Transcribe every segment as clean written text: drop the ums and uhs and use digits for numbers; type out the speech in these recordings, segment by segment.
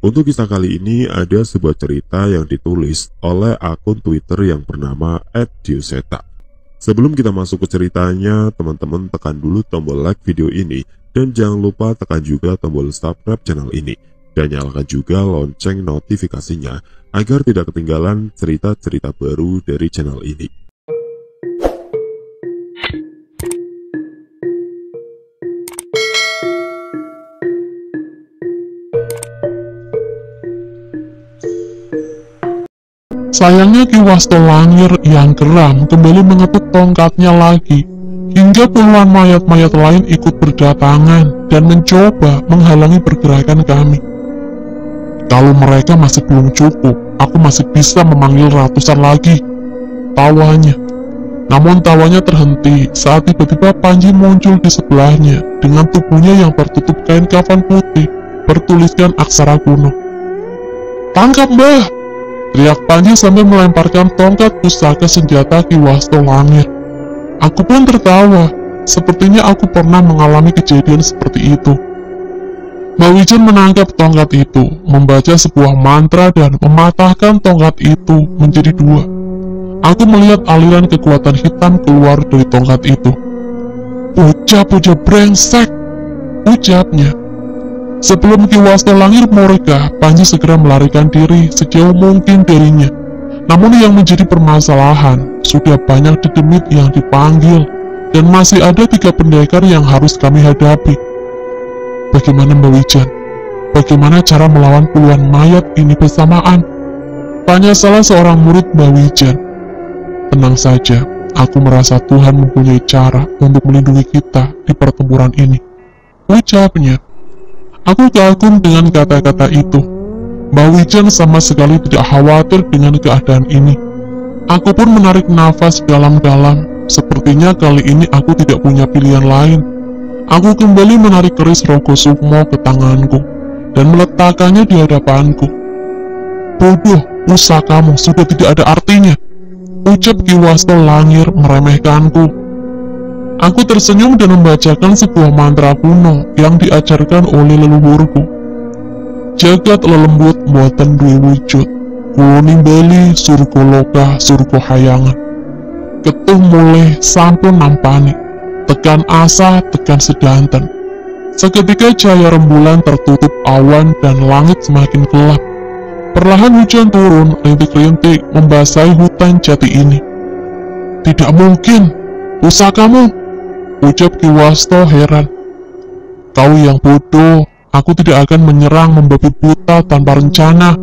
Untuk kisah kali ini ada sebuah cerita yang ditulis oleh akun Twitter yang bernama @diuseta. Sebelum kita masuk ke ceritanya, teman-teman tekan dulu tombol like video ini dan jangan lupa tekan juga tombol subscribe channel ini dan nyalakan juga lonceng notifikasinya agar tidak ketinggalan cerita-cerita baru dari channel ini. Sayangnya Ki Wasto Langir yang geram kembali mengebut tongkatnya lagi, hingga puluhan mayat-mayat lain ikut berdatangan dan mencoba menghalangi pergerakan kami. Kalau mereka masih belum cukup, aku masih bisa memanggil ratusan lagi, tawanya. Namun tawanya terhenti saat tiba-tiba Panji muncul di sebelahnya dengan tubuhnya yang tertutup kain kafan putih bertuliskan aksara kuno. "Tangkap, Mbah!" teriak Panji sambil melemparkan tongkat pusaka senjata Ki Wasto Langir. Aku pun tertawa, sepertinya aku pernah mengalami kejadian seperti itu. Mbak Wijen menangkap tongkat itu, membaca sebuah mantra dan mematahkan tongkat itu menjadi dua. Aku melihat aliran kekuatan hitam keluar dari tongkat itu. "Bocah-bocah brengsek!" ucapnya. Sebelum Ki Wasto Langir murka, Panji segera melarikan diri sejauh mungkin darinya. Namun yang menjadi permasalahan, sudah banyak dedemit yang dipanggil, dan masih ada 3 pendekar yang harus kami hadapi. Bagaimana Mbak Wijen? Bagaimana cara melawan puluhan mayat ini bersamaan? Tanya salah seorang murid Mbak Wijen. Tenang saja, aku merasa Tuhan mempunyai cara untuk melindungi kita di pertempuran ini, ucapnya. Aku kagum dengan kata-kata itu. Mbak Wijen sama sekali tidak khawatir dengan keadaan ini. Aku pun menarik nafas dalam-dalam. Sepertinya kali ini aku tidak punya pilihan lain. Aku kembali menarik keris Rogo Sukmo ke tanganku dan meletakkannya di hadapanku. "Bodoh, pusakamu sudah tidak ada artinya," ucap Ki Wasto Langir meremehkanku. Aku tersenyum dan membacakan sebuah mantra kuno yang diajarkan oleh leluhurku. "Jagat lelembut boten duwe wujud, kulo nimbali surga loka surga hayangan. Ketuh mulih sampun nampani, tekan asa tekan sedanten. Seketika cahaya rembulan tertutup awan dan langit semakin gelap. Perlahan hujan turun rintik-rintik membasahi hutan jati ini." "Tidak mungkin, pusakamu!" ucap Ki Wasto heran. "Kau yang bodoh, aku tidak akan menyerang membabi buta tanpa rencana,"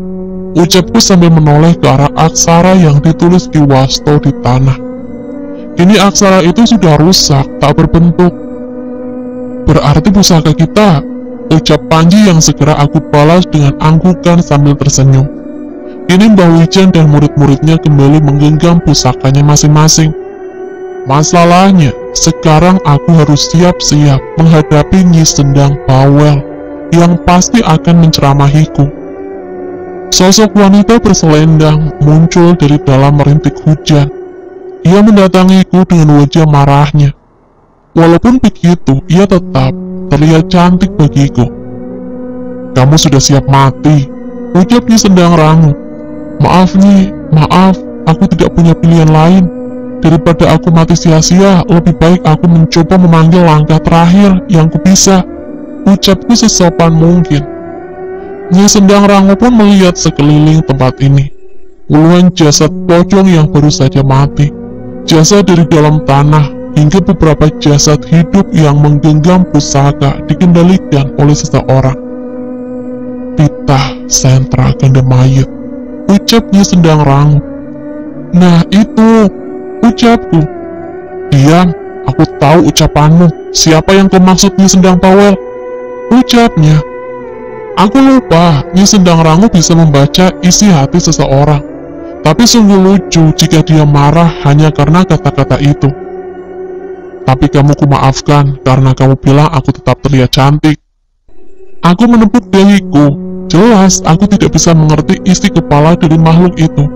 ucapku sambil menoleh ke arah aksara yang ditulis Ki Wasto di tanah. Kini aksara itu sudah rusak, tak berbentuk. "Berarti pusaka kita," ucap Panji yang segera aku balas dengan anggukan sambil tersenyum. Kini Mbak Wijen dan murid-muridnya kembali menggenggam pusakanya masing-masing. Masalahnya, sekarang aku harus siap-siap menghadapi Nyi Sendang Bawel yang pasti akan menceramahiku. Sosok wanita berselendang muncul dari dalam rintik hujan. Ia mendatangiku dengan wajah marahnya. Walaupun begitu, ia tetap terlihat cantik bagiku. "Kamu sudah siap mati," ucap Nyi Sendang Rangu. "Maaf Nyi, maaf, aku tidak punya pilihan lain. Daripada aku mati sia-sia, lebih baik aku mencoba memanggil langkah terakhir yang kubisa," ucapku sesopan mungkin. Nyi Sendang Rangu pun melihat sekeliling tempat ini. Puluhan jasad pocong yang baru saja mati, jasad dari dalam tanah, hingga beberapa jasad hidup yang menggenggam pusaka dikendalikan oleh seseorang. "Titah sentra ganda mayat," ucap Nyi Sendang Rangu. "Nah itu," ucapku. "Diam, aku tahu ucapanmu. Siapa yang kau maksud Nyi Sendang Bawel?" ucapnya. Aku lupa Nyi Sendang Rangu bisa membaca isi hati seseorang. Tapi sungguh lucu jika dia marah hanya karena kata-kata itu. "Tapi kamu kumaafkan karena kamu bilang aku tetap terlihat cantik." Aku menepuk dahiku. Jelas aku tidak bisa mengerti isi kepala dari makhluk itu.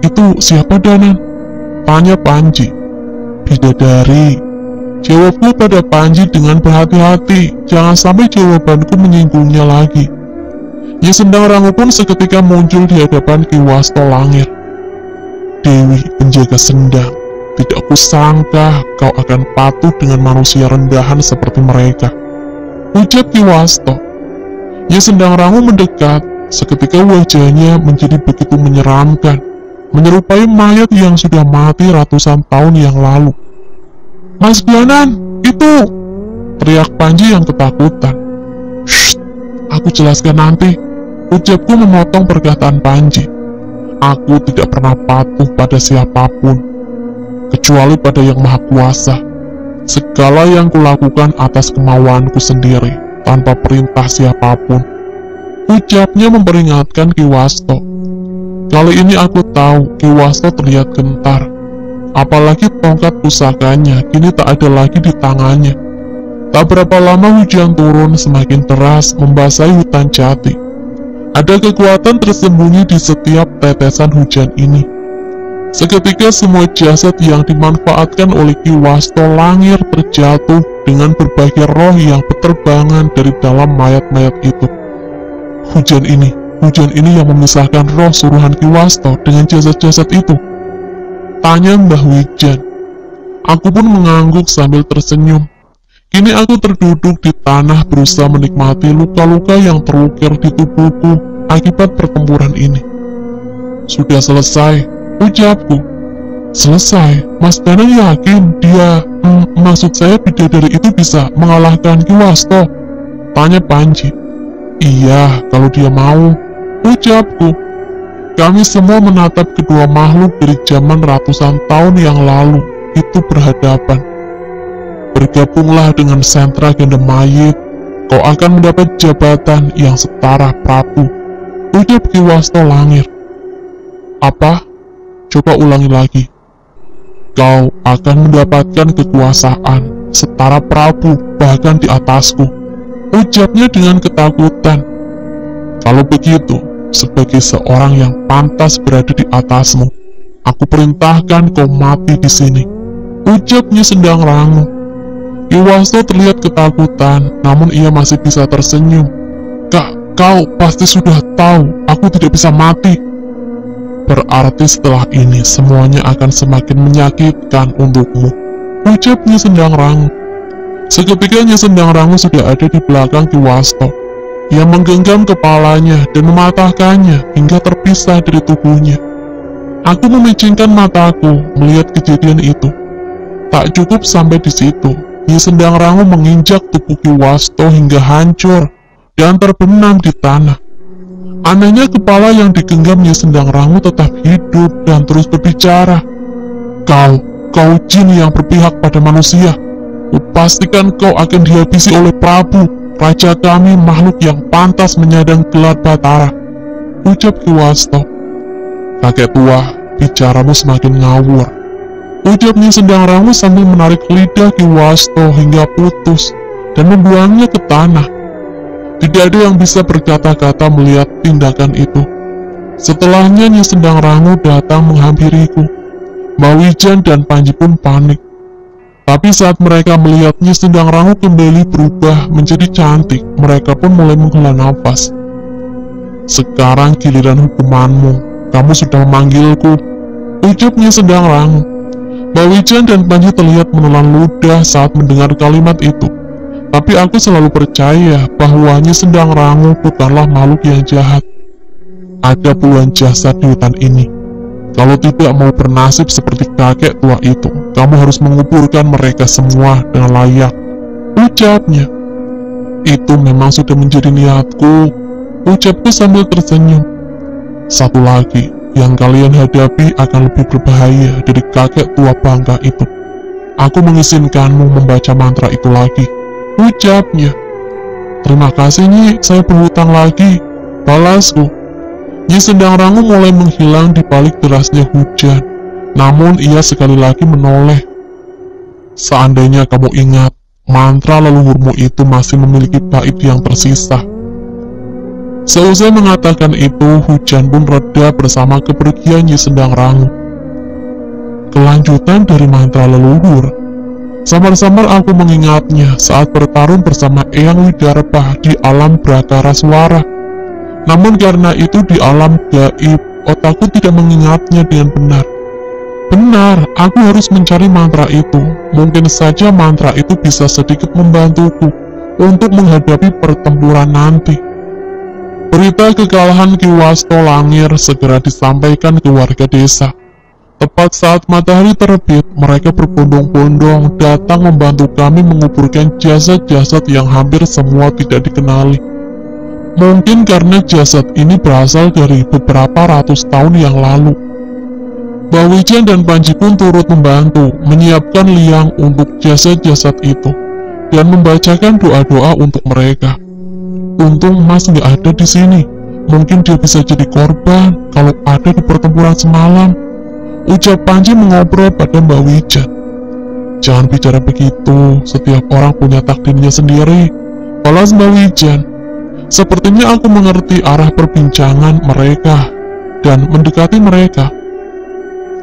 Itu siapa, Danan?" tanya Panji. "Bidadari," jawabku pada Panji dengan berhati-hati, jangan sampai jawabanku menyinggungnya lagi. Nyi Sendang Rangu pun seketika muncul di hadapan Ki Wasto Langir. Dewi penjaga sendang, tidak kusangka kau akan patuh dengan manusia rendahan seperti mereka, ujar Ki Wasto. Nyi Sendang Rangu mendekat, seketika wajahnya menjadi begitu menyeramkan, menyerupai mayat yang sudah mati ratusan tahun yang lalu. Mas Bianan, itu! Teriak Panji yang ketakutan. Shh, aku jelaskan nanti, ucapku memotong perkataan Panji. Aku tidak pernah patuh pada siapapun, kecuali pada Yang Maha Kuasa. Segala yang kulakukan atas kemauanku sendiri, tanpa perintah siapapun, ucapnya memperingatkan Ki Wasto. Kali ini aku tahu Ki Wasto terlihat gentar, apalagi tongkat pusakanya kini tak ada lagi di tangannya. Tak berapa lama hujan turun semakin deras membasahi hutan jati. Ada kekuatan tersembunyi di setiap tetesan hujan ini. Seketika semua jasad yang dimanfaatkan oleh Ki Wasto Langir terjatuh dengan berbagai roh yang berterbangan dari dalam mayat-mayat itu. Hujan ini yang memisahkan roh suruhan Ki Wasto dengan jasad-jasad itu. Tanya Mbah Wijan. Aku pun mengangguk sambil tersenyum. Kini aku terduduk di tanah berusaha menikmati luka-luka yang terukir di tubuhku akibat pertempuran ini. Sudah selesai, ucapku. Selesai? Mas Danang yakin dia, maksud saya bidadari itu bisa mengalahkan Ki Wasto? Tanya Panji. Iya, kalau dia mau, ucapku. Kami semua menatap kedua makhluk dari zaman ratusan tahun yang lalu itu berhadapan. Bergabunglah dengan sentra Ganda Mayit, kau akan mendapat jabatan yang setara Prabu, ucap Ki Wasto Langir. Apa? Coba ulangi lagi. Kau akan mendapatkan kekuasaan setara Prabu, bahkan di atasku, ucapnya dengan ketakutan. Kalau begitu, sebagai seorang yang pantas berada di atasmu, aku perintahkan kau mati di sini, ucapnya Sendang Rangu. Ki Wasto terlihat ketakutan, namun ia masih bisa tersenyum. Kau pasti sudah tahu aku tidak bisa mati. Berarti setelah ini semuanya akan semakin menyakitkan untukmu, ucapnya Sendang Rangu. Seketika Nyi Sendang Rangu sudah ada di belakang Ki Wasto. Ia menggenggam kepalanya dan mematahkannya hingga terpisah dari tubuhnya. Aku memicingkan mataku melihat kejadian itu. Tak cukup sampai di situ, Nyi Sendang Rangu menginjak tubuh Ki Wasto hingga hancur dan terbenam di tanah. Anehnya kepala yang digenggam Nyi Sendang Rangu tetap hidup dan terus berbicara. Kau jin yang berpihak pada manusia. Kupastikan kau akan dihabisi oleh Prabu, raja kami, makhluk yang pantas menyandang gelar Batara, ucap Ki Wasto. Kakek tua, bicaramu semakin ngawur, ucap Nyi Sendang Rangu sambil menarik lidah Ki Wasto hingga putus dan membuangnya ke tanah. Tidak ada yang bisa berkata-kata melihat tindakan itu. Setelahnya Nyi Sendang Rangu datang menghampiriku. Mbak Wijan dan Panji pun panik. Tapi saat mereka melihat Nyi Sendang Rangu kembali berubah menjadi cantik, mereka pun mulai menghela nafas. Sekarang giliran hukumanmu, kamu sudah memanggilku, ucap Nyi Sendang Rangu. Mbak Wijan dan Panji terlihat menelan ludah saat mendengar kalimat itu. Tapi aku selalu percaya bahwa Nyi Sendang Rangu bukanlah makhluk yang jahat. Ada puluhan jasad di hutan ini. Kalau tidak mau bernasib seperti kakek tua itu, kamu harus menguburkan mereka semua dengan layak, ucapnya. Itu memang sudah menjadi niatku, ucapku sambil tersenyum. Satu lagi, yang kalian hadapi akan lebih berbahaya dari kakek tua bangka itu. Aku mengizinkanmu membaca mantra itu lagi, ucapnya. Terima kasih Nyi, saya berhutang lagi, balasku. Nyi Sendang Rangu mulai menghilang di balik derasnya hujan, namun ia sekali lagi menoleh. Seandainya kamu ingat, mantra leluhurmu itu masih memiliki bait yang tersisa. Seusai mengatakan itu, hujan pun reda bersama kepergian Nyi Sendang Rangu. Kelanjutan dari mantra leluhur. Samar-samar aku mengingatnya saat bertarung bersama Eyang Widarba di alam Brakara Suara. Namun karena itu di alam gaib, otakku tidak mengingatnya dengan benar. Benar, aku harus mencari mantra itu. Mungkin saja mantra itu bisa sedikit membantuku untuk menghadapi pertempuran nanti. Berita kekalahan Ki Wasto Langir segera disampaikan ke warga desa. Tepat saat matahari terbit, mereka berbondong-bondong datang membantu kami menguburkan jasad-jasad yang hampir semua tidak dikenali. Mungkin karena jasad ini berasal dari beberapa ratus tahun yang lalu. Mbak Wijen dan Panji pun turut membantu menyiapkan liang untuk jasad-jasad itu dan membacakan doa-doa untuk mereka. Untung Mas nggak ada di sini. Mungkin dia bisa jadi korban kalau ada di pertempuran semalam. Ucap Panji mengobrol pada Mbak Wijen. Jangan bicara begitu, setiap orang punya takdirnya sendiri. Balas Mbak Wijen. Sepertinya aku mengerti arah perbincangan mereka dan mendekati mereka.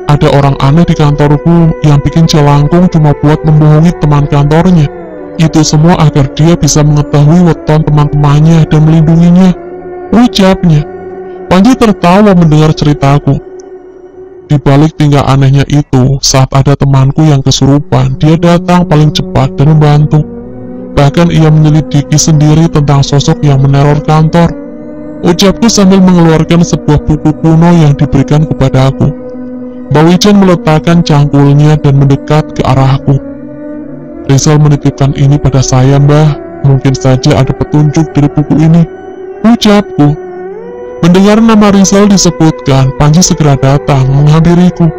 Ada orang aneh di kantorku yang bikin jelangkung cuma buat membohongi teman kantornya. Itu semua agar dia bisa mengetahui weton teman-temannya dan melindunginya. Ucapnya. Panji tertawa mendengar ceritaku. Di balik tingkah anehnya itu, saat ada temanku yang kesurupan, dia datang paling cepat dan membantu. Bahkan ia menyelidiki sendiri tentang sosok yang meneror kantor. Ucapku sambil mengeluarkan sebuah buku kuno yang diberikan kepada aku. Mbak Wijen meletakkan cangkulnya dan mendekat ke arahku. Rizal menitipkan ini pada saya, Mbah. Mungkin saja ada petunjuk dari buku ini. Ucapku. Mendengar nama Rizal disebutkan, Panji segera datang menghampiriku.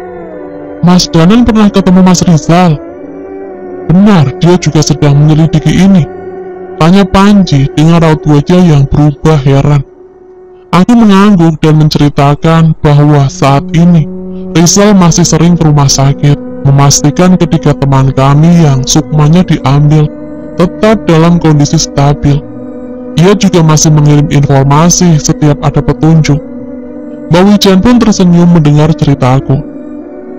Mas Danan pernah ketemu Mas Rizal? Benar, dia juga sedang menyelidiki ini. Tanya Panji dengan raut wajah yang berubah heran. Aku mengangguk dan menceritakan bahwa saat ini Rizal masih sering ke rumah sakit, memastikan ketika teman kami yang sukmanya diambil tetap dalam kondisi stabil. Ia juga masih mengirim informasi setiap ada petunjuk. Mbak Wijen pun tersenyum mendengar ceritaku.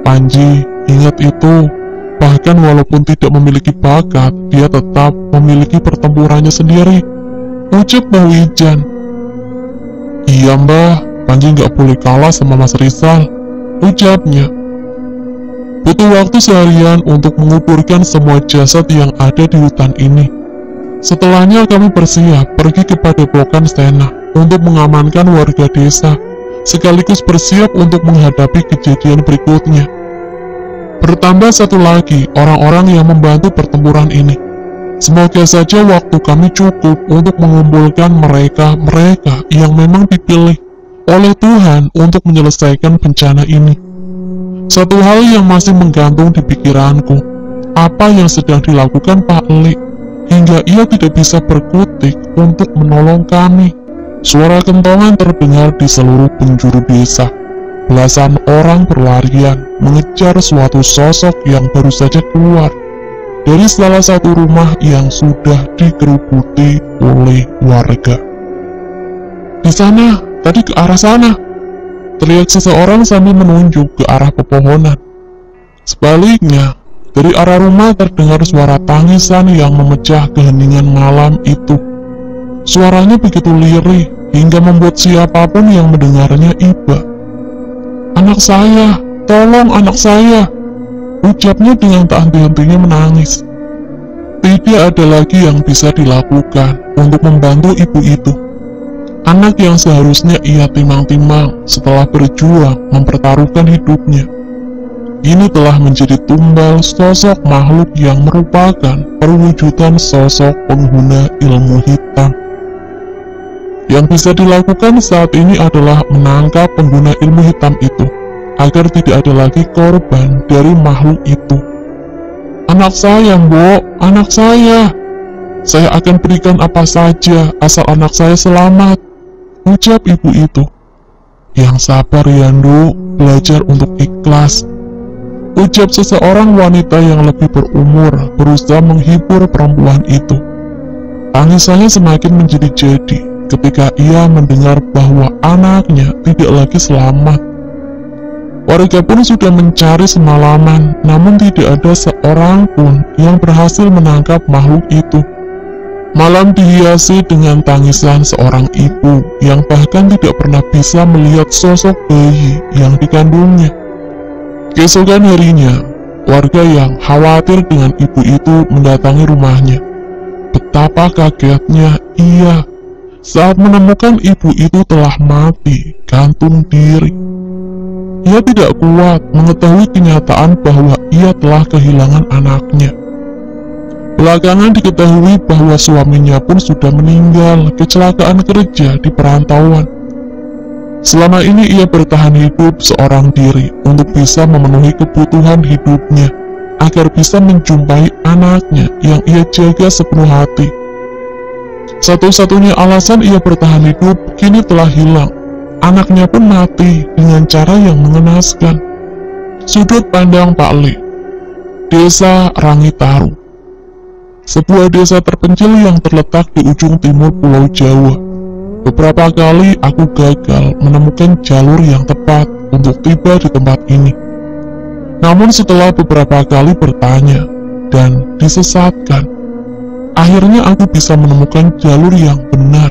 Panji, ingat itu, bahkan walaupun tidak memiliki bakat, dia tetap memiliki pertempurannya sendiri. Ucap Mbak Wijen. Iya Mbah, Panji nggak boleh kalah sama Mas Rizal. Ucapnya. Butuh waktu seharian untuk menguburkan semua jasad yang ada di hutan ini. Setelahnya kami bersiap pergi ke padepokan Sena untuk mengamankan warga desa, sekaligus bersiap untuk menghadapi kejadian berikutnya. Bertambah satu lagi orang-orang yang membantu pertempuran ini. Semoga saja waktu kami cukup untuk mengumpulkan mereka yang memang dipilih oleh Tuhan untuk menyelesaikan bencana ini. Satu hal yang masih menggantung di pikiranku, apa yang sedang dilakukan Pak Lik hingga ia tidak bisa berkutik untuk menolong kami. Suara kentongan terdengar di seluruh penjuru desa. Belasan orang berlarian mengejar suatu sosok yang baru saja keluar dari salah satu rumah yang sudah dikerubuti oleh warga. Di sana, tadi ke arah sana, terlihat seseorang sambil menunjuk ke arah pepohonan. Sebaliknya, dari arah rumah terdengar suara tangisan yang memecah keheningan malam itu. Suaranya begitu lirih hingga membuat siapapun yang mendengarnya iba. Anak saya, tolong anak saya, ucapnya dengan tak henti-hentinya menangis. Tidak ada lagi yang bisa dilakukan untuk membantu ibu itu. Anak yang seharusnya ia timang-timang setelah berjuang mempertaruhkan hidupnya, ini telah menjadi tumbal sosok makhluk yang merupakan perwujudan sosok pengguna ilmu hitam. Yang bisa dilakukan saat ini adalah menangkap pengguna ilmu hitam itu, agar tidak ada lagi korban dari makhluk itu. Anak saya, Mbok, anak saya. Saya akan berikan apa saja asal anak saya selamat, ucap ibu itu. Yang sabar ya, Nduk, belajar untuk ikhlas, ucap seseorang wanita yang lebih berumur berusaha menghibur perempuan itu. Tangisannya semakin menjadi-jadi ketika ia mendengar bahwa anaknya tidak lagi selamat. Warga pun sudah mencari semalaman, namun tidak ada seorang pun yang berhasil menangkap makhluk itu. Malam dihiasi dengan tangisan seorang ibu yang bahkan tidak pernah bisa melihat sosok bayi yang dikandungnya. Keesokan harinya, warga yang khawatir dengan ibu itu mendatangi rumahnya. Betapa kagetnya ia saat menemukan ibu itu telah mati, gantung diri. Ia tidak kuat mengetahui kenyataan bahwa ia telah kehilangan anaknya. Belakangan diketahui bahwa suaminya pun sudah meninggal kecelakaan kerja di perantauan. Selama ini ia bertahan hidup seorang diri untuk bisa memenuhi kebutuhan hidupnya, agar bisa menjumpai anaknya yang ia jaga sepenuh hati. Satu-satunya alasan ia bertahan hidup kini telah hilang. Anaknya pun mati dengan cara yang mengenaskan. Sudut pandang Pak Le. Desa Rangitaru, sebuah desa terpencil yang terletak di ujung timur Pulau Jawa. Beberapa kali aku gagal menemukan jalur yang tepat untuk tiba di tempat ini. Namun setelah beberapa kali bertanya dan disesatkan, akhirnya aku bisa menemukan jalur yang benar.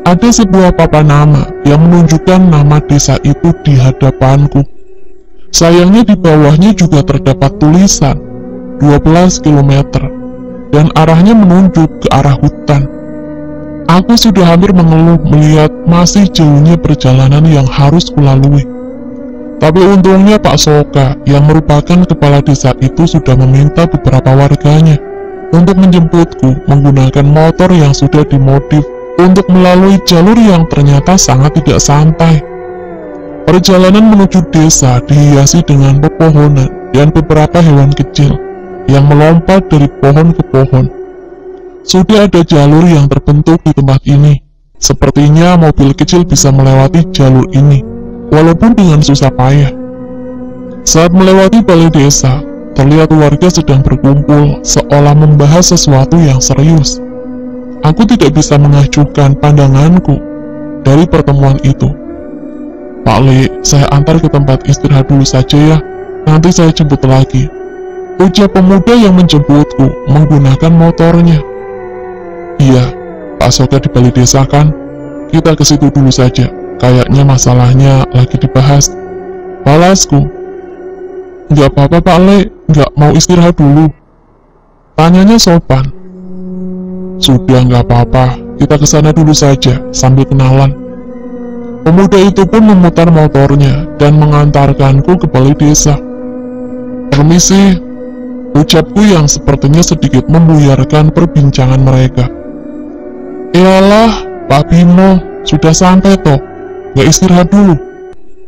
Ada sebuah papan nama yang menunjukkan nama desa itu di hadapanku. Sayangnya di bawahnya juga terdapat tulisan 12 km dan arahnya menunjuk ke arah hutan. Aku sudah hampir mengeluh melihat masih jauhnya perjalanan yang harus kulalui. Tapi untungnya Pak Soka yang merupakan kepala desa itu sudah meminta beberapa warganya untuk menjemputku menggunakan motor yang sudah dimodif untuk melalui jalur yang ternyata sangat tidak santai. Perjalanan menuju desa dihiasi dengan pepohonan dan beberapa hewan kecil yang melompat dari pohon ke pohon. Sudah ada jalur yang terbentuk di tempat ini. Sepertinya mobil kecil bisa melewati jalur ini, walaupun dengan susah payah. Saat melewati balai desa, terlihat warga sedang berkumpul, seolah membahas sesuatu yang serius. Aku tidak bisa mengacuhkan pandanganku dari pertemuan itu. Pak Le, saya antar ke tempat istirahat dulu saja ya, nanti saya jemput lagi, ujar pemuda yang menjemputku menggunakan motornya. Iya, Pak Soka di balai desa kan? Kita ke situ dulu saja. Kayaknya masalahnya lagi dibahas. Balasku. Nggak apa-apa Pak Le, nggak mau istirahat dulu. Tanyanya sopan. Sudah nggak apa-apa, kita ke sana dulu saja sambil kenalan. Pemuda itu pun memutar motornya dan mengantarkanku ke balai desa. Permisi, ucapku yang sepertinya sedikit membuyarkan perbincangan mereka. Iyalah, Pak Bimo, sudah sampai toh, nggak istirahat dulu.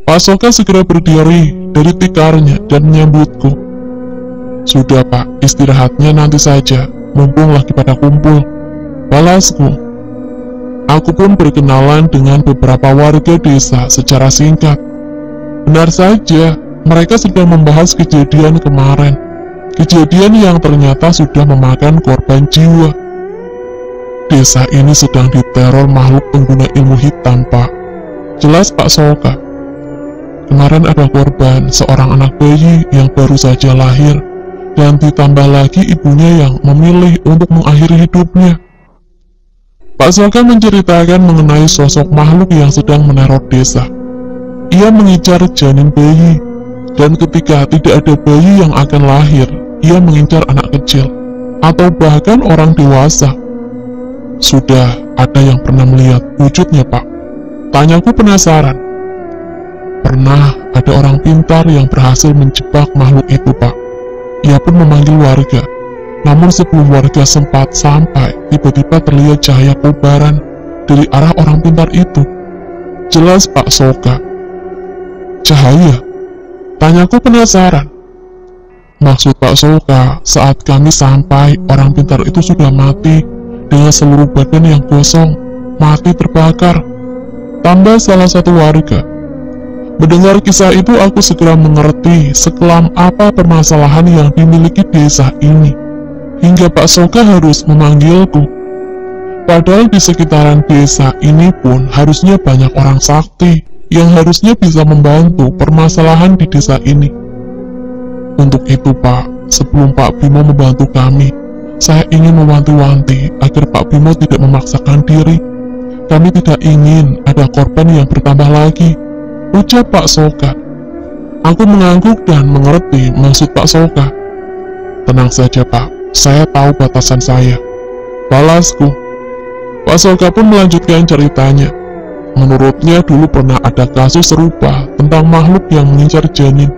Pak Soka segera berdiri dari tikarnya dan menyambutku. Sudah Pak, istirahatnya nanti saja, mumpung lagi pada kumpul, balasku. Aku pun berkenalan dengan beberapa warga desa secara singkat. Benar saja, mereka sedang membahas kejadian kemarin. Kejadian yang ternyata sudah memakan korban jiwa. Desa ini sedang diteror makhluk pengguna ilmu hitam, Pak. Jelas Pak Soka. Kemarin ada korban seorang anak bayi yang baru saja lahir, dan ditambah lagi ibunya yang memilih untuk mengakhiri hidupnya. Pak Soka menceritakan mengenai sosok makhluk yang sedang meneror desa. Ia mengincar janin bayi, dan ketika tidak ada bayi yang akan lahir, ia mengincar anak kecil, atau bahkan orang dewasa. Sudah ada yang pernah melihat wujudnya, Pak? Tanyaku penasaran. Pernah ada orang pintar yang berhasil menjebak makhluk itu, Pak. Ia pun memanggil warga. Namun sebelum warga sempat sampai, tiba-tiba terlihat cahaya kobaran dari arah orang pintar itu. Jelas Pak Soka. Cahaya? Tanyaku penasaran. Maksud Pak Soka, saat kami sampai, orang pintar itu sudah mati dengan seluruh badan yang gosong, mati terbakar. Tambah salah satu warga. Mendengar kisah itu aku segera mengerti sekelam apa permasalahan yang dimiliki desa ini, hingga Pak Soka harus memanggilku. Padahal di sekitaran desa ini pun harusnya banyak orang sakti yang harusnya bisa membantu permasalahan di desa ini. Untuk itu Pak, sebelum Pak Bimo membantu kami, Saya ingin mewanti-wanti agar Pak Bimo tidak memaksakan diri. Kami tidak ingin ada korban yang bertambah lagi, ucap Pak Soka. Aku mengangguk dan mengerti maksud Pak Soka. Tenang saja Pak, saya tahu batasan saya, balasku. Pak Soka pun melanjutkan ceritanya. Menurutnya dulu pernah ada kasus serupa tentang makhluk yang mengincar janin.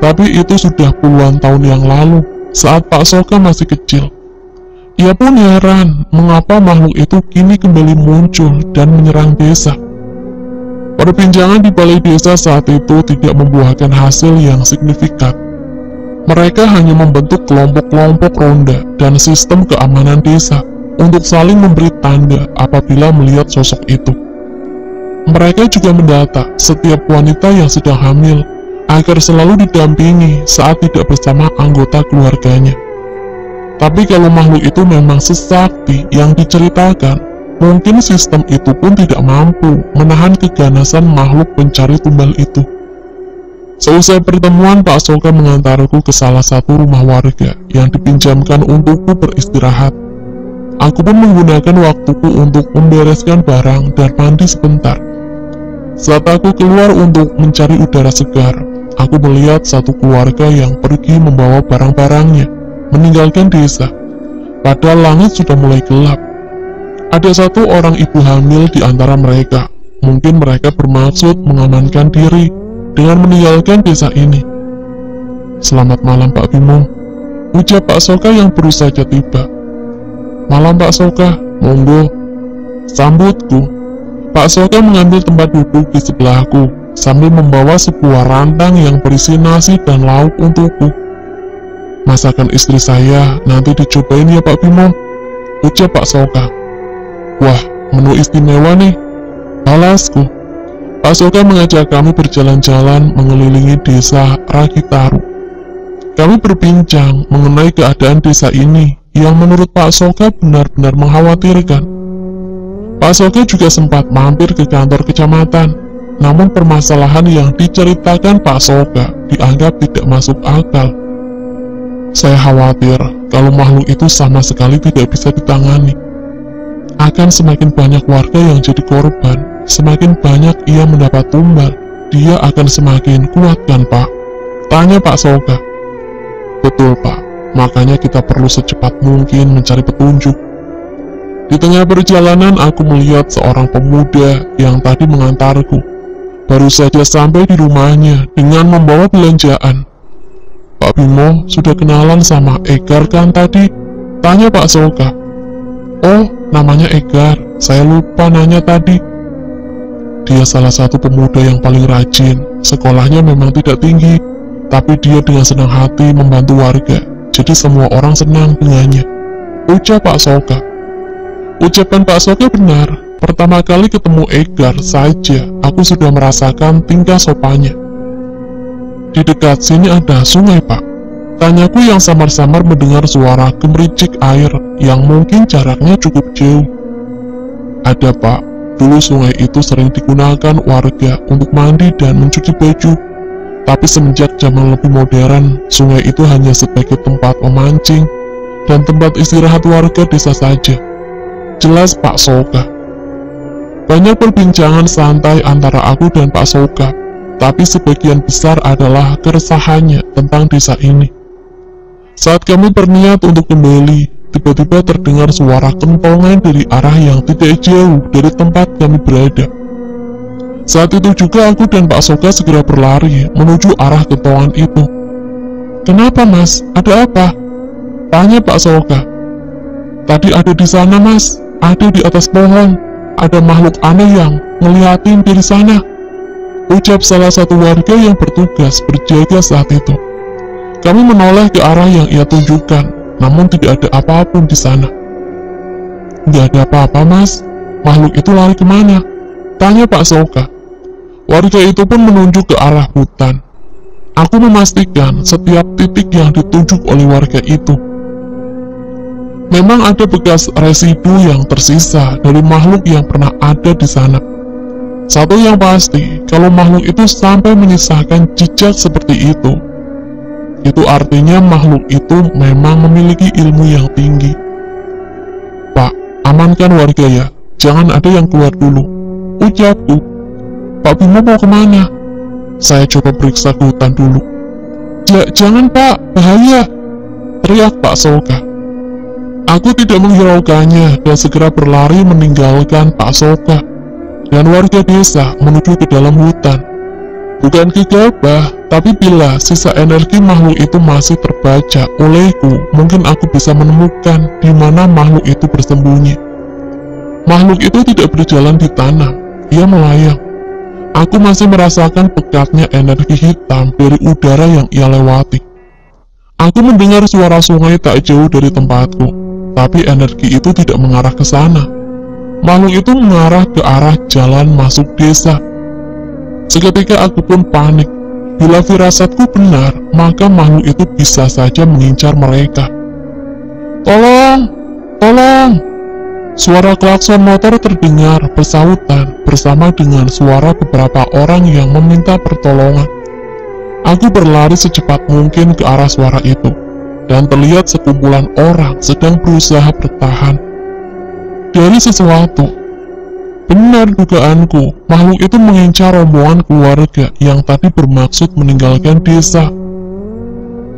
Tapi itu sudah puluhan tahun yang lalu, saat Pak Soka masih kecil. Ia pun heran mengapa makhluk itu kini kembali muncul dan menyerang desa. Perbincangan di balai desa saat itu tidak membuahkan hasil yang signifikan. Mereka hanya membentuk kelompok-kelompok ronda dan sistem keamanan desa untuk saling memberi tanda apabila melihat sosok itu. Mereka juga mendata setiap wanita yang sedang hamil agar selalu didampingi saat tidak bersama anggota keluarganya. Tapi kalau makhluk itu memang sesakti yang diceritakan, mungkin sistem itu pun tidak mampu menahan keganasan makhluk pencari tumbal itu. Seusai pertemuan, Pak Soka mengantarku ke salah satu rumah warga yang dipinjamkan untukku beristirahat. Aku pun menggunakan waktuku untuk membereskan barang dan mandi sebentar. Saat aku keluar untuk mencari udara segar, aku melihat satu keluarga yang pergi membawa barang-barangnya, meninggalkan desa. Padahal langit sudah mulai gelap. Ada satu orang ibu hamil di antara mereka. Mungkin mereka bermaksud mengamankan diri dengan meninggalkan desa ini. Selamat malam Pak Bimo, ucap Pak Soka yang baru saja tiba. Malam Pak Soka, monggo, sambutku. Pak Soka mengambil tempat duduk di sebelahku sambil membawa sebuah rantang yang berisi nasi dan lauk untukku. Masakan istri saya nanti dicobain ya Pak Bimo, ucap Pak Soka. Wah, menu istimewa nih, balasku. Pak Soka mengajak kami berjalan-jalan mengelilingi desa Ragitaru. Kami berbincang mengenai keadaan desa ini yang menurut Pak Soka benar-benar mengkhawatirkan. Pak Soka juga sempat mampir ke kantor kecamatan, namun permasalahan yang diceritakan Pak Soka dianggap tidak masuk akal. Saya khawatir kalau makhluk itu sama sekali tidak bisa ditangani. Akan semakin banyak warga yang jadi korban, semakin banyak ia mendapat tumbal, dia akan semakin kuat kan Pak? Tanya Pak Soka. Betul Pak, makanya kita perlu secepat mungkin mencari petunjuk. Di tengah perjalanan aku melihat seorang pemuda yang tadi mengantarku. Baru saja sampai di rumahnya dengan membawa belanjaan. Pak Bimo sudah kenalan sama Egar kan tadi? Tanya Pak Soka. Oh, namanya Egar, saya lupa nanya tadi. Dia salah satu pemuda yang paling rajin, sekolahnya memang tidak tinggi, tapi dia dengan senang hati membantu warga, jadi semua orang senang dengannya, ucap Pak Soka. Ucapan Pak Soka benar, pertama kali ketemu Egar saja, aku sudah merasakan tingkah sopannya. Di dekat sini ada sungai Pak, tanyaku yang samar-samar mendengar suara gemericik air yang mungkin jaraknya cukup jauh. Ada Pak, dulu sungai itu sering digunakan warga untuk mandi dan mencuci baju. Tapi semenjak zaman lebih modern, sungai itu hanya sebagai tempat memancing dan tempat istirahat warga desa saja. Jelas Pak Soka. Banyak perbincangan santai antara aku dan Pak Soka, tapi sebagian besar adalah keresahannya tentang desa ini. Saat kami berniat untuk kembali, tiba-tiba terdengar suara kentongan dari arah yang tidak jauh dari tempat kami berada. Saat itu juga aku dan Pak Soka segera berlari menuju arah kentongan itu. Kenapa Mas? Ada apa? Tanya Pak Soka. Tadi ada di sana Mas, ada di atas pohon. Ada makhluk aneh yang ngeliatin dari sana, ucap salah satu warga yang bertugas berjaga saat itu. Kami menoleh ke arah yang ia tunjukkan, namun tidak ada apapun di sana. Nggak ada apa-apa Mas, makhluk itu lari kemana? Tanya Pak Soka. Warga itu pun menunjuk ke arah hutan. Aku memastikan setiap titik yang ditunjuk oleh warga itu. Memang ada bekas residu yang tersisa dari makhluk yang pernah ada di sana. Satu yang pasti, kalau makhluk itu sampai menyisakan jejak seperti itu, Itu artinya makhluk itu memang memiliki ilmu yang tinggi. Pak, amankan warga ya, jangan ada yang keluar dulu, ucapku. Pak Bimo mau kemana? Saya coba periksa ke hutan dulu. Jangan Pak, bahaya, teriak Pak Soka. Aku tidak menghiraukannya dan segera berlari meninggalkan Pak Soka dan warga desa menuju ke dalam hutan. Bukan gegabah, tapi bila sisa energi makhluk itu masih terbaca olehku, mungkin aku bisa menemukan di mana makhluk itu bersembunyi. Makhluk itu tidak berjalan di tanah, ia melayang. Aku masih merasakan pekatnya energi hitam dari udara yang ia lewati. Aku mendengar suara sungai tak jauh dari tempatku, tapi energi itu tidak mengarah ke sana. Makhluk itu mengarah ke arah jalan masuk desa. Seketika aku pun panik. Bila firasatku benar, maka makhluk itu bisa saja mengincar mereka. Tolong! Tolong! Suara klakson motor terdengar bersahutan bersama dengan suara beberapa orang yang meminta pertolongan. Aku berlari secepat mungkin ke arah suara itu, dan terlihat sekumpulan orang sedang berusaha bertahan dari sesuatu. Benar dugaanku, makhluk itu mengincar rombongan keluarga yang tadi bermaksud meninggalkan desa.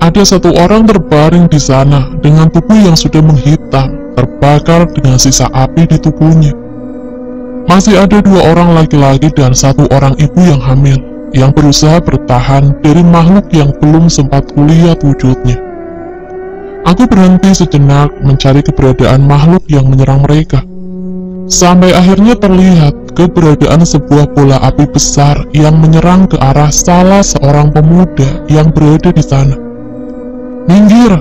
Ada satu orang terbaring di sana dengan tubuh yang sudah menghitam, terbakar dengan sisa api di tubuhnya. Masih ada 2 orang laki-laki dan 1 orang ibu yang hamil, yang berusaha bertahan dari makhluk yang belum sempat kulihat wujudnya. Aku berhenti sejenak mencari keberadaan makhluk yang menyerang mereka. Sampai akhirnya terlihat keberadaan sebuah bola api besar yang menyerang ke arah salah seorang pemuda yang berada di sana. Minggir!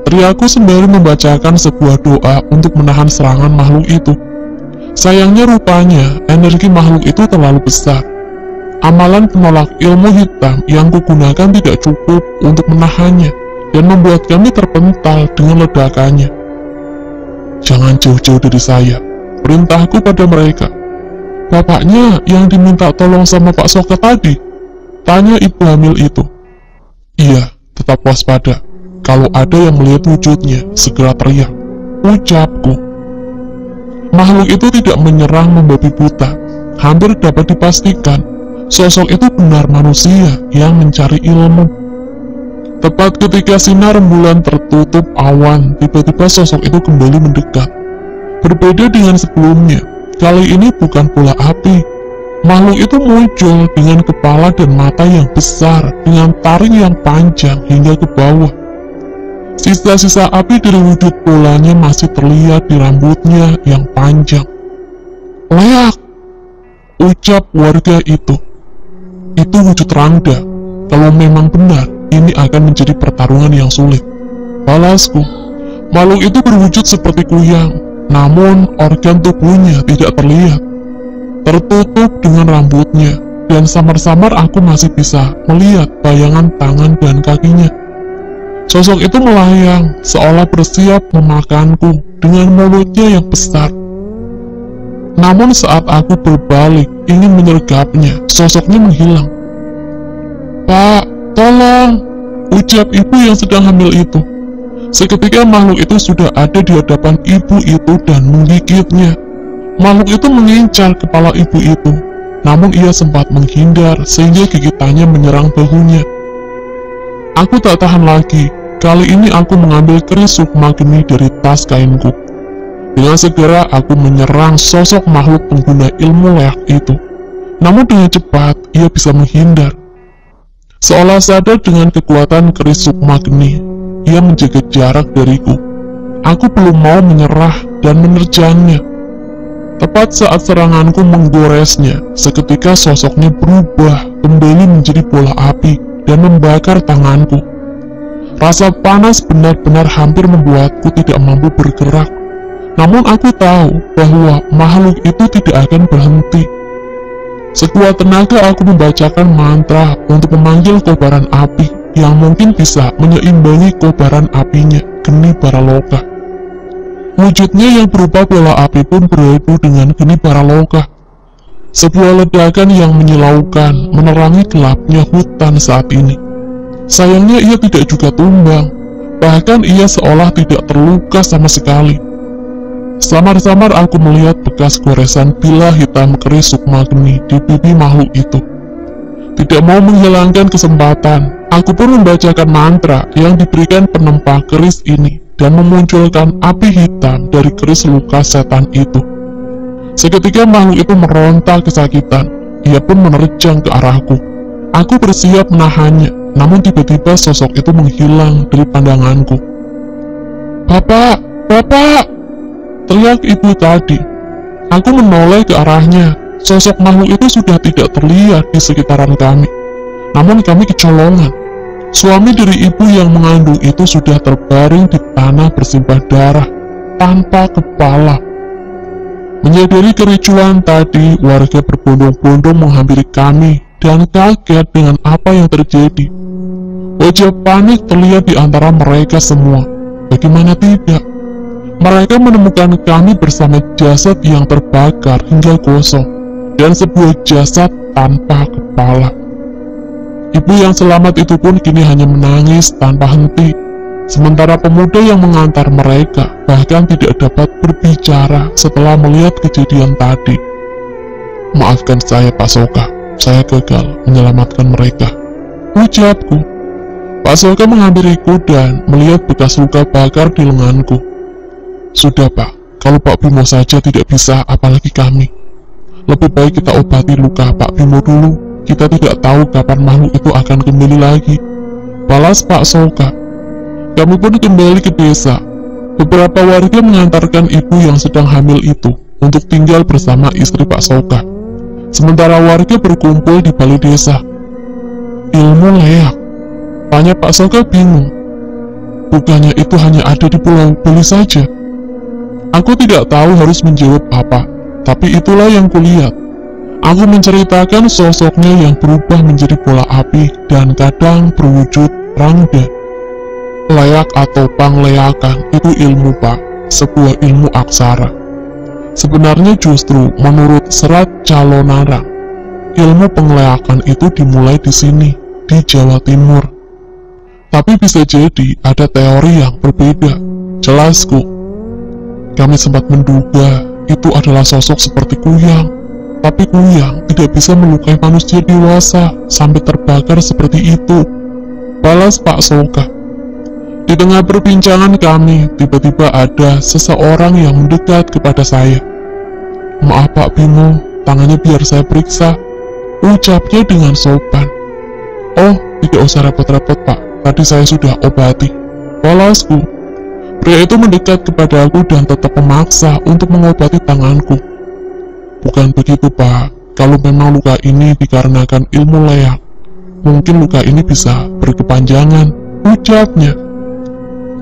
Teriakku sembari membacakan sebuah doa untuk menahan serangan makhluk itu. Sayangnya rupanya energi makhluk itu terlalu besar. Amalan penolak ilmu hitam yang kugunakan tidak cukup untuk menahannya dan membuat kami terpental dengan ledakannya. Jangan jauh-jauh dari saya, perintahku pada mereka. Bapaknya yang diminta tolong sama Pak Soka tadi? Tanya ibu hamil itu. Iya, tetap waspada. Kalau ada yang melihat wujudnya, segera teriak, ucapku. Makhluk itu tidak menyerang membabi buta. Hampir dapat dipastikan, sosok itu benar manusia yang mencari ilmu. Tepat ketika sinar rembulan tertutup awan, tiba-tiba sosok itu kembali mendekat. Berbeda dengan sebelumnya, kali ini bukan bola api. Makhluk itu muncul dengan kepala dan mata yang besar, dengan taring yang panjang hingga ke bawah. Sisa-sisa api dari wujud bolanya masih terlihat di rambutnya yang panjang. Leak! Ucap warga itu. Itu wujud Rangda. Kalau memang benar, ini akan menjadi pertarungan yang sulit. Balasku, makhluk itu berwujud seperti kuyang. Namun, organ tubuhnya tidak terlihat, tertutup dengan rambutnya, dan samar-samar aku masih bisa melihat bayangan tangan dan kakinya. Sosok itu melayang, seolah bersiap memakanku dengan mulutnya yang besar. Namun saat aku berbalik, ingin menyergapnya, sosoknya menghilang. Pak, tolong! Ucap ibu yang sedang hamil itu. Seketika makhluk itu sudah ada di hadapan ibu itu dan menggigitnya. Makhluk itu mengincar kepala ibu itu, namun ia sempat menghindar sehingga gigitannya menyerang bahunya. Aku tak tahan lagi. Kali ini aku mengambil keris sukma geni dari tas kainku. Dengan segera aku menyerang sosok makhluk pengguna ilmu leak itu. Namun dengan cepat ia bisa menghindar. Seolah sadar dengan kekuatan keris sukma geni, ia menjaga jarak dariku. Aku belum mau menyerah dan menerjangnya. Tepat saat seranganku menggoresnya, seketika sosoknya berubah kembali menjadi bola api dan membakar tanganku. Rasa panas benar-benar hampir membuatku tidak mampu bergerak. Namun aku tahu bahwa makhluk itu tidak akan berhenti. Sekuat tenaga aku membacakan mantra untuk memanggil kobaran api yang mungkin bisa menyeimbangi kobaran apinya Geni Baraloka. Wujudnya yang berupa bola api pun beradu dengan Geni Baraloka. Sebuah ledakan yang menyilaukan menerangi gelapnya hutan saat ini. Sayangnya ia tidak juga tumbang, bahkan ia seolah tidak terluka sama sekali. Samar-samar aku melihat bekas goresan bila hitam keris Sukmagni di pipi makhluk itu. Tidak mau menghilangkan kesempatan, aku pun membacakan mantra yang diberikan penempa keris ini dan memunculkan api hitam dari keris luka setan itu. Seketika makhluk itu meronta kesakitan, ia pun menerjang ke arahku. Aku bersiap menahannya, namun tiba-tiba sosok itu menghilang dari pandanganku. "Bapak! Bapak!" teriak ibu tadi. Aku menoleh ke arahnya. Sosok makhluk itu sudah tidak terlihat di sekitaran kami. Namun kami kecolongan. Suami dari ibu yang mengandung itu sudah terbaring di tanah bersimbah darah, tanpa kepala. Menyadari kericuan tadi, warga berbondong-bondong menghampiri kami dan kaget dengan apa yang terjadi. Wajah panik terlihat di antara mereka semua. Bagaimana tidak? Mereka menemukan kami bersama jasad yang terbakar hingga gosong, dan sebuah jasad tanpa kepala. Ibu yang selamat itu pun kini hanya menangis tanpa henti, sementara pemuda yang mengantar mereka bahkan tidak dapat berbicara setelah melihat kejadian tadi. "Maafkan saya, Pak Soka, saya gagal menyelamatkan mereka," ucapku. Pak Soka menghampiriku dan melihat bekas luka bakar di lenganku. "Sudah Pak, kalau Pak Bimo saja tidak bisa, apalagi kami. Lebih baik kita obati luka Pak Bimo dulu, kita tidak tahu kapan makhluk itu akan kembali lagi," balas Pak Soka. Kami pun kembali ke desa. Beberapa warga mengantarkan ibu yang sedang hamil itu untuk tinggal bersama istri Pak Soka. Sementara warga berkumpul di balai desa. "Ilmu leak," tanya Pak Soka bingung. "Bukannya itu hanya ada di Pulau Bali saja?" Aku tidak tahu harus menjawab apa, tapi itulah yang kulihat. Aku menceritakan sosoknya yang berubah menjadi bola api dan kadang berwujud rangda. Leak atau pangleakan itu ilmu Pak, sebuah ilmu aksara. Sebenarnya justru menurut Serat Calonarang, ilmu pengleakan itu dimulai di sini, di Jawa Timur. Tapi bisa jadi ada teori yang berbeda, jelasku. Kami sempat menduga itu adalah sosok seperti kuyang, tapi kuyang tidak bisa melukai manusia dewasa sampai terbakar seperti itu, balas Pak Soka. Di tengah perbincangan kami, tiba-tiba ada seseorang yang mendekat kepada saya. "Maaf Pak Bimo, tangannya biar saya periksa," ucapnya dengan sopan. "Oh, tidak usah repot-repot Pak, tadi saya sudah obati," balasku. Pria itu mendekat kepada aku dan tetap memaksa untuk mengobati tanganku. "Bukan begitu Pak, kalau memang luka ini dikarenakan ilmu leak, mungkin luka ini bisa berkepanjangan," ucapnya.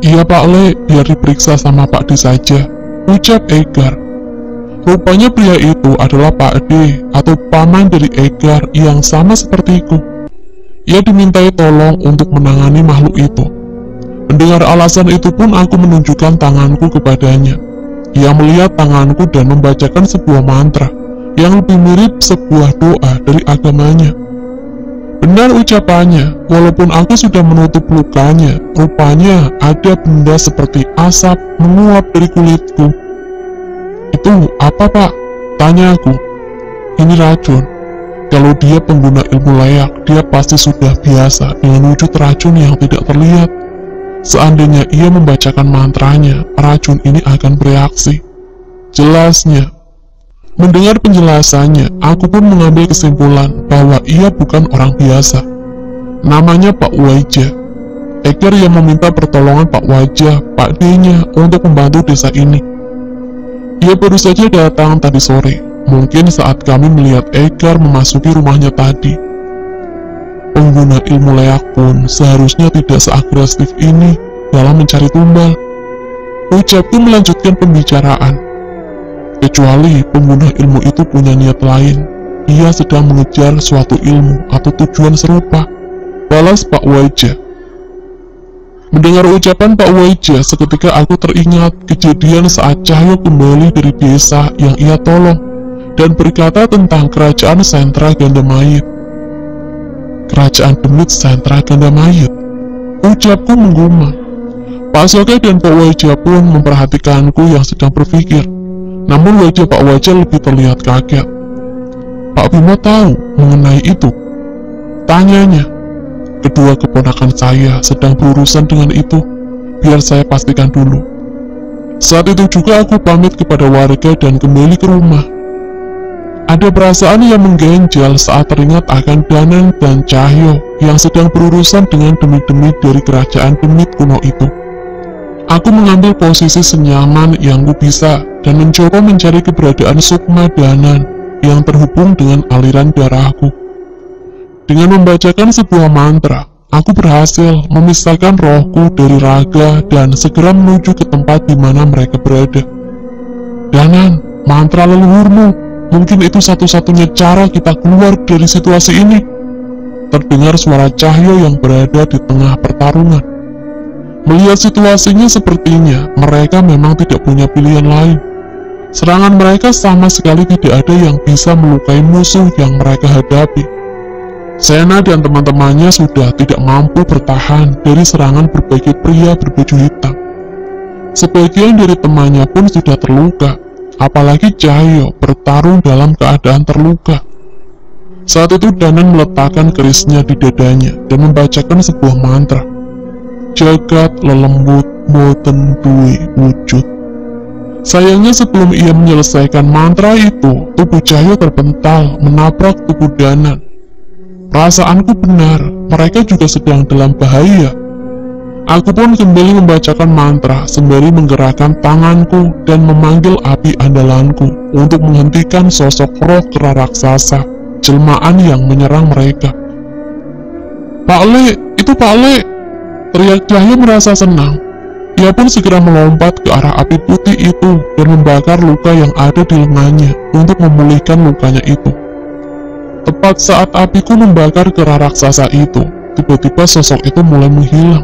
"Iya Pak Le, biar diperiksa sama Pak D saja," ucap Egar. Rupanya pria itu adalah Pak D atau paman dari Egar yang sama sepertiku. Ia dimintai tolong untuk menangani makhluk itu. Mendengar alasan itu pun aku menunjukkan tanganku kepadanya. Ia melihat tanganku dan membacakan sebuah mantra yang lebih mirip sebuah doa dari agamanya. Benar ucapannya, walaupun aku sudah menutup lukanya, rupanya ada benda seperti asap menguap dari kulitku. "Itu apa Pak?" tanya aku. "Ini racun. Kalau dia pengguna ilmu leak, dia pasti sudah biasa dengan wujud racun yang tidak terlihat. Seandainya ia membacakan mantranya, racun ini akan bereaksi," jelasnya. Mendengar penjelasannya, aku pun mengambil kesimpulan bahwa ia bukan orang biasa. Namanya Pak Wajah. Egar yang meminta pertolongan Pak Wajah, Pak D-nya, untuk membantu desa ini. Ia baru saja datang tadi sore, mungkin saat kami melihat Egar memasuki rumahnya tadi. Pengguna ilmu leak pun seharusnya tidak seagresif ini dalam mencari tumbal, ucapku melanjutkan pembicaraan. Kecuali pengguna ilmu itu punya niat lain, ia sedang mengejar suatu ilmu atau tujuan serupa, balas Pak Wajah. Mendengar ucapan Pak Wajah, seketika aku teringat kejadian saat Cahyo kembali dari desa yang ia tolong dan berkata tentang kerajaan Sentra Gandamayit. Kerajaan Demit Sentra Gandamayit. Ucapku menggumam. Pak Soga dan Pak Wajah pun memperhatikanku yang sedang berpikir. Namun wajah Pak Wajah lebih terlihat kaget. Pak Bimo tahu mengenai itu? Tanyanya. Kedua keponakan saya sedang berurusan dengan itu. Biar saya pastikan dulu. Saat itu juga aku pamit kepada warga dan kembali ke rumah. Ada perasaan yang mengganjal saat teringat akan Danan dan Cahyo yang sedang berurusan dengan demit-demit dari kerajaan demit kuno itu. Aku mengambil posisi senyaman yang ku bisa dan mencoba mencari keberadaan Sukma Danan yang terhubung dengan aliran darahku. Dengan membacakan sebuah mantra, aku berhasil memisahkan rohku dari raga dan segera menuju ke tempat di mana mereka berada. Danan, mantra leluhurmu, mungkin itu satu-satunya cara kita keluar dari situasi ini. Terdengar suara Cahyo yang berada di tengah pertarungan. Melihat situasinya sepertinya mereka memang tidak punya pilihan lain. Serangan mereka sama sekali tidak ada yang bisa melukai musuh yang mereka hadapi. Sena dan teman-temannya sudah tidak mampu bertahan dari serangan berbagai pria berbaju hitam. Sebagian dari temannya pun sudah terluka, apalagi Cahyo bertarung dalam keadaan terluka. Saat itu Danan meletakkan kerisnya di dadanya dan membacakan sebuah mantra. Jagat lelembut boten duwe wujud. Sayangnya sebelum ia menyelesaikan mantra itu, tubuh Cahyo terpental menabrak tubuh Danan. Perasaanku benar, mereka juga sedang dalam bahaya. Aku pun kembali membacakan mantra sembari menggerakkan tanganku dan memanggil api andalanku untuk menghentikan sosok roh kera raksasa, jelmaan yang menyerang mereka. Pak Le, itu Pak Le! Teriak Cahyo merasa senang. Ia pun segera melompat ke arah api putih itu dan membakar luka yang ada di lengannya untuk memulihkan lukanya itu. Tepat saat apiku membakar kera raksasa itu, tiba-tiba sosok itu mulai menghilang.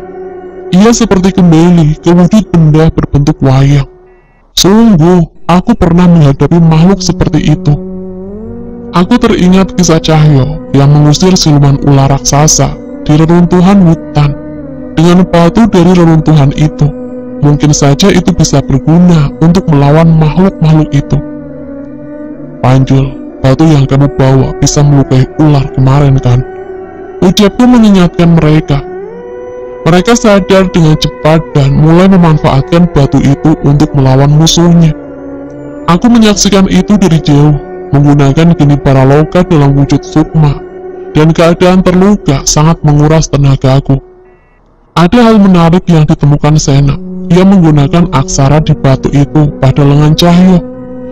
Ia seperti kembali ke wujud benda berbentuk wayang. Sungguh, aku pernah menghadapi makhluk seperti itu. Aku teringat kisah Cahyo yang mengusir siluman ular raksasa di reruntuhan hutan. Dengan batu dari reruntuhan itu, mungkin saja itu bisa berguna untuk melawan makhluk-makhluk itu. Panjul, batu yang kamu bawa bisa melukai ular kemarin kan? Ucapku mengingatkan mereka. Mereka sadar dengan cepat dan mulai memanfaatkan batu itu untuk melawan musuhnya. Aku menyaksikan itu dari jauh, menggunakan geni paraloka dalam wujud Sukma, dan keadaan terluka sangat menguras tenagaku. Ada hal menarik yang ditemukan Sena. Ia menggunakan aksara di batu itu pada lengan Cahyo,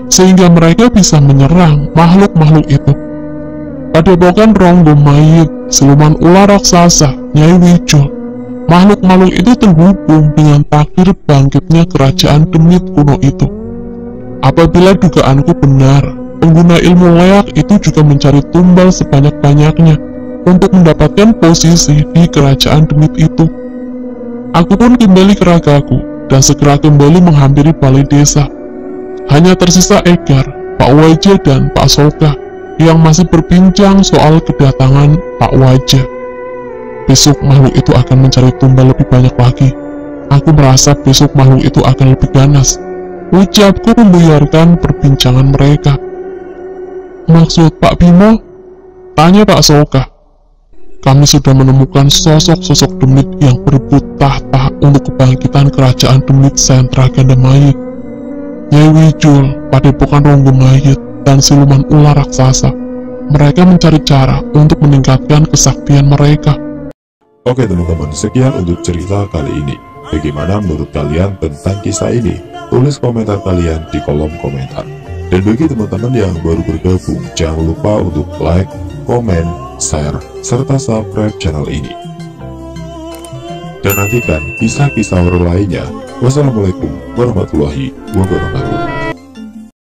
sehingga mereka bisa menyerang makhluk-makhluk itu. Padepokan Ronggo Mayit, siluman ular raksasa, Nyai Wijul, makhluk-makhluk itu terhubung dengan takdir bangkitnya kerajaan demit kuno itu. Apabila dugaanku benar, pengguna ilmu leak itu juga mencari tumbal sebanyak-banyaknya untuk mendapatkan posisi di kerajaan demit itu. Aku pun kembali ke ragaku dan segera kembali menghampiri balai desa. Hanya tersisa Egar, Pak Wajah dan Pak Soga yang masih berbincang soal kedatangan Pak Wajah. Besok makhluk itu akan mencari tumbal lebih banyak lagi. Aku merasa besok makhluk itu akan lebih ganas. Ucapku membuyarkan perbincangan mereka. Maksud Pak Bimo? Tanya Pak Soga. Kami sudah menemukan sosok-sosok demit yang berebut tahta untuk kebangkitan kerajaan demit sentra ganda mayit. Nyai Wijul, Padepokan Ronggo Mayit, dan siluman ular raksasa. Mereka mencari cara untuk meningkatkan kesaktian mereka. Oke teman-teman, sekian untuk cerita kali ini. Bagaimana menurut kalian tentang kisah ini? Tulis komentar kalian di kolom komentar. Dan bagi teman-teman yang baru bergabung, jangan lupa untuk like, komen, share, serta subscribe channel ini. Dan nantikan kisah-kisah horor lainnya. Wassalamualaikum warahmatullahi wabarakatuh.